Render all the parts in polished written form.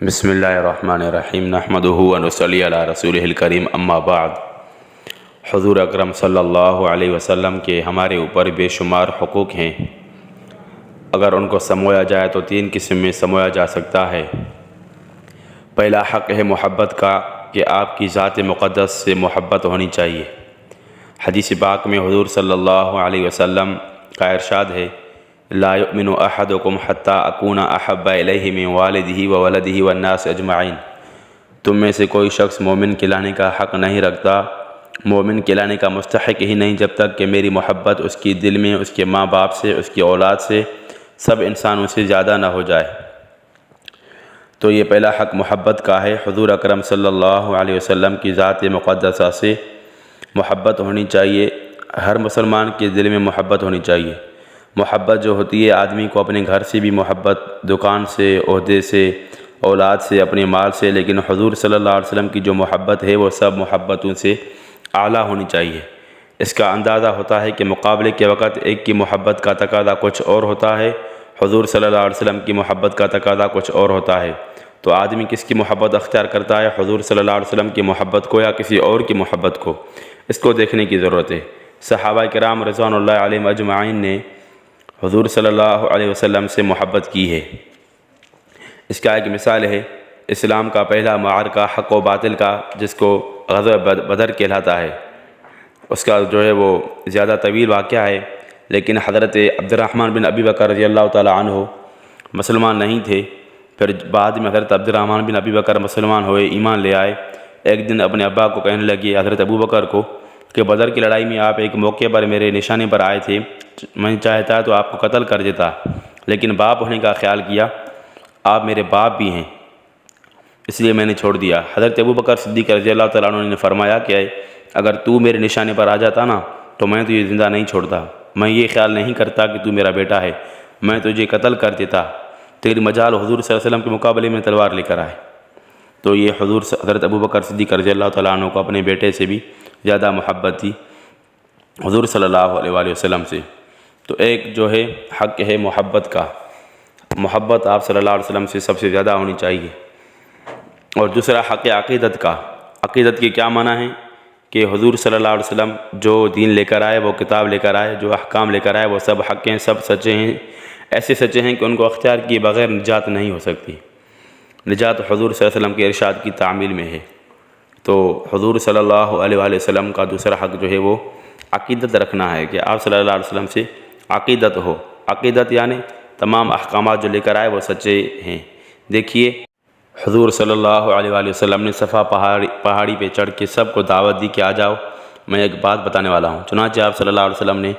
بسم اللہ الرحمن الرحیم نحمدہ و نصلی علی رسولہ الکریم اما بعد۔ حضور اکرم صلی اللہ علیہ وسلم کے ہمارے اوپر بے شمار حقوق ہیں۔ اگر ان کو سمویا جائے تو 3 قسم میں سمویا جا سکتا ہے۔ پہلا حق ہے محبت کا، کہ آپ کی ذات مقدس سے محبت ہونی چاہیے۔ حدیث پاک میں حضور صلی اللہ علیہ وسلم کا ارشاد ہے: لا یؤمن احدکم حتی اکون احب الیہ من والدہ وولدہ والناس اجمعین۔ تم میں سے کوئی شخص مومن کہلانے کا حق نہیں رکھتا، مومن کہلانے کا مستحق ہی نہیں، جب تک کہ میری محبت اس کی دل میں اس کے ماں باپ سے، اس کی اولاد سے، سب انسانوں سے زیادہ نہ ہو جائے۔ تو یہ پہلا حق محبت کا ہے۔ حضور اکرم صلی اللہ علیہ وسلم کی ذات مقدسہ سے محبت ہونی چاہیے۔ ہر مسلمان کے دل میں محبت ہونی چاہیے۔ محبت جو ہوتی ہے، آدمی کو اپنے گھر سے بھی محبت، دکان سے، عہدے سے، اولاد سے، اپنے مال سے، لیکن حضور صلی اللہ علیہ وسلم کی جو محبت ہے وہ سب محبتوں سے اعلیٰ ہونی چاہیے۔ اس کا اندازہ ہوتا ہے کہ مقابلے کے وقت ایک کی محبت کا تقاضا کچھ اور ہوتا ہے، حضور صلی اللہ علیہ وسلم کی محبت کا تقاضا کچھ اور ہوتا ہے۔ تو آدمی کس کی محبت اختیار کرتا ہے، حضور صلی اللہ علیہ وسلم کی محبت کو یا کسی اور کی محبت کو؟ اس کو دیکھنے کی ضرورت ہے۔ صحابہ کرام رضوان اللہ علیہم اجمعین نے حضور صلی اللہ علیہ وسلم سے محبت کی ہے۔ اس کا ایک مثال ہے اسلام کا پہلا معرکہ حق و باطل کا، جس کو غزوہ بدر کہلاتا ہے۔ اس کا جو ہے وہ زیادہ طویل واقعہ ہے، لیکن حضرت عبد الرحمن بن ابی بکر رضی اللہ تعالیٰ عنہ مسلمان نہیں تھے۔ پھر بعد میں حضرت عبد الرحمن بن ابی بکر مسلمان ہوئے، ایمان لے آئے۔ ایک دن اپنے ابا کو کہنے لگے، حضرت ابو بکر کو، کہ بدر کی لڑائی میں آپ ایک موقع پر میرے نشانے پر آئے تھے، میں چاہتا تو آپ کو قتل کر دیتا، لیکن باپ ہونے کا خیال کیا، آپ میرے باپ بھی ہیں، اس لیے میں نے چھوڑ دیا۔ حضرت ابو بکر صدیق رضی اللہ تعالیٰ عنہ نے فرمایا کہ اگر تو میرے نشانے پر آ جاتا نا تو میں تجھے زندہ نہیں چھوڑتا، میں یہ خیال نہیں کرتا کہ تو میرا بیٹا ہے، میں تجھے قتل کر دیتا، تیری مجال حضور صلی اللہ علیہ وسلم کے مقابلے میں تلوار لے کر آئے۔ تو یہ حضرت ابو بکر صدیق رضی اللہ تعالیٰ عنہ کو اپنے بیٹے سے بھی زیادہ محبت تھی حضور صلی اللہ علیہ وآلہ وسلم سے۔ تو ایک جو ہے حق ہے محبت کا، محبت آپ صلی اللہ علیہ وسلم سے سب سے زیادہ ہونی چاہیے۔ اور دوسرا حق عقیدت کا۔ عقیدت کے کیا معنی ہے؟ کہ حضور صلی اللہ علیہ وسلم جو دین لے کر آئے، وہ کتاب لے کر آئے، جو احکام لے کر آئے، وہ سب حق ہیں، سب سچے ہیں، ایسے سچے ہیں کہ ان کو اختیار کیے بغیر نجات نہیں ہو سکتی۔ نجات حضور صلی اللہ علیہ وسلم کے ارشاد کی تعمیل میں ہے۔ تو حضور صلی اللہ علیہ وآلہ وسلم کا دوسرا حق جو ہے وہ عقیدت رکھنا ہے، کہ آپ صلی اللہ علیہ وسلم سے عقیدت ہو۔ عقیدت یعنی تمام احکامات جو لے کر آئے وہ سچے ہیں۔ دیکھیے حضور صلی اللہ علیہ وآلہ وسلم نے صفا پہاڑی پہ چڑھ کے سب کو دعوت دی کہ آ جاؤ، میں ایک بات بتانے والا ہوں۔ چنانچہ آپ صلی اللہ علیہ وسلم نے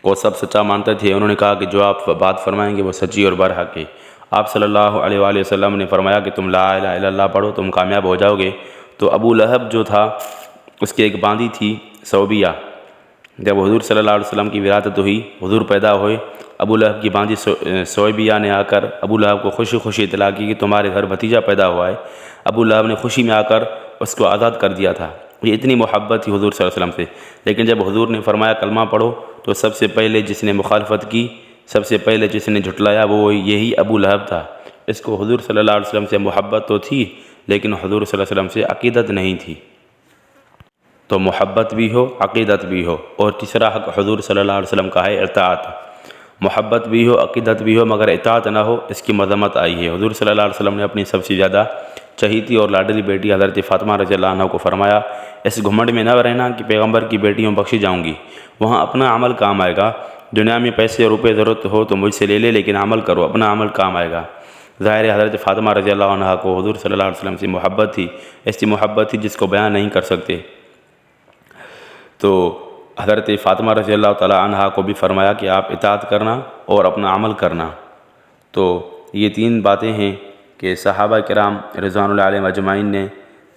وہ سب سچا مانتے تھے، انہوں نے کہا کہ جو آپ بات فرمائیں گے وہ سچی اور برحق ہے۔ آپ صلی اللہ علیہ وآلہ وسلم نے فرمایا کہ تم لا الہ الا اللہ پڑھو، تم کامیاب ہو جاؤ گے۔ تو ابو لہب جو تھا، اس کی ایک باندی تھی صوبیہ۔ جب حضور صلی اللہ علیہ وسلم کی ولادت ہوئی، حضور پیدا ہوئے، ابو لہب کی باندی صوبیہ نے آ کر ابو لہب کو خوشی خوشی اطلاع کی کہ تمہارے گھر بھتیجا پیدا ہوا ہے۔ ابو لہب نے خوشی میں آ کر اس کو آزاد کر دیا تھا۔ یہ اتنی محبت تھی حضور صلی اللہ علیہ وسلم سے۔ لیکن جب حضور نے فرمایا کلمہ پڑھو، تو سب سے پہلے جس نے مخالفت کی، سب سے پہلے جس نے جھٹلایا، وہ یہی ابو لہب تھا۔ اس کو حضور صلی اللہ علیہ وسلم سے محبت تو تھی، لیکن حضور صلی اللہ علیہ وسلم سے عقیدت نہیں تھی۔ تو محبت بھی ہو، عقیدت بھی ہو۔ اور تیسرا حق حضور صلی اللہ علیہ وسلم کا ہے اطاعت۔ محبت بھی ہو، عقیدت بھی ہو، مگر اطاعت نہ ہو، اس کی مذمت آئی ہے۔ حضور صلی اللہ علیہ وسلم نے اپنی سب سے زیادہ چہیتی اور لاڈلی بیٹی حضرت فاطمہ رضی اللہ عنہ کو فرمایا، اس گھمنڈ میں نہ رہنا کہ پیغمبر کی بیٹیوں بخشی جاؤں گی، وہاں اپنا عمل کام آئے گا۔ دنیا میں پیسے اور روپے ضرورت ہو تو مجھ سے لے لے، لیکن عمل کرو، اپنا عمل کام آئے گا۔ ظاہر ہے حضرت فاطمہ رضی اللہ عنہ کو حضور صلی اللہ علیہ وسلم سے محبت تھی، ایسی محبت تھی جس کو بیان نہیں کر سکتے۔ تو حضرت فاطمہ رضی اللہ تعالیٰ عنہ کو بھی فرمایا کہ آپ اطاعت کرنا اور اپنا عمل کرنا۔ تو یہ 3 باتیں ہیں کہ صحابہ کرام رضوان اللہ علیہم اجمعین نے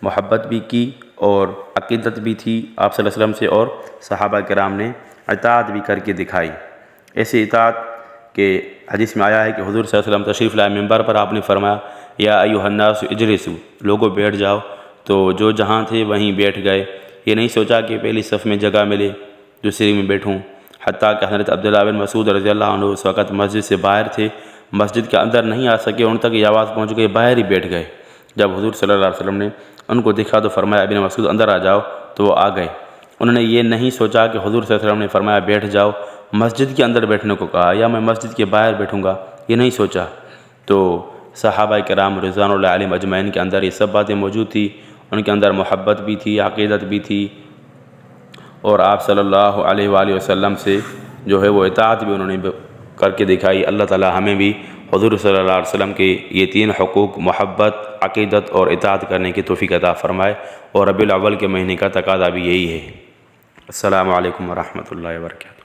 محبت بھی کی اور عقیدت بھی تھی آپ صلی اللہ علیہ وسلم سے، اور صحابہ کرام نے اطاعت بھی کر کے دکھائی۔ ایسی اطاعت کہ حدیث میں آیا ہے کہ حضور صلی اللہ علیہ وسلم تشریف لائے ممبر پر، آپ نے فرمایا یا ایھا الناس اجلسوا، لوگوں بیٹھ جاؤ۔ تو جو جہاں تھے وہیں بیٹھ گئے، یہ نہیں سوچا کہ پہلی صف میں جگہ ملے، دوسری میں بیٹھوں۔ حتیٰ کہ حضرت عبداللہ بن مسعود رضی اللہ عنہ اس وقت مسجد سے باہر تھے، مسجد کے اندر نہیں آ سکے، ان تک یہ آواز پہنچ گئی، باہر ہی بیٹھ گئے۔ جب حضور صلی اللہ علیہ وسلم نے ان کو دیکھا تو فرمایا ابن مسعود اندر آ جاؤ، تو وہ آ گئے۔ انہوں نے یہ نہیں سوچا کہ حضور صلی اللہ علیہ وسلم نے فرمایا بیٹھ جاؤ، مسجد کے اندر بیٹھنے کو کہا یا میں مسجد کے باہر بیٹھوں گا، یہ نہیں سوچا۔ تو صحابہ کرام رضوان اللہ علیہم اجمعین کے اندر یہ سب باتیں موجود تھی، ان کے اندر محبت بھی تھی، عقیدت بھی تھی، اور آپ صلی اللہ علیہ وآلہ وسلم سے جو ہے وہ اطاعت بھی انہوں نے کر کے دکھائی۔ اللہ تعالی ہمیں بھی حضور صلی اللہ علیہ وسلم کے یہ 3 حقوق محبت، عقیدت اور اطاعت کرنے کی توفیق عطا فرمائے، اور ربیع الاول کے مہینے کا تقاضا بھی یہی ہے۔ السلام علیکم ورحمۃ اللہ وبرکاتہ۔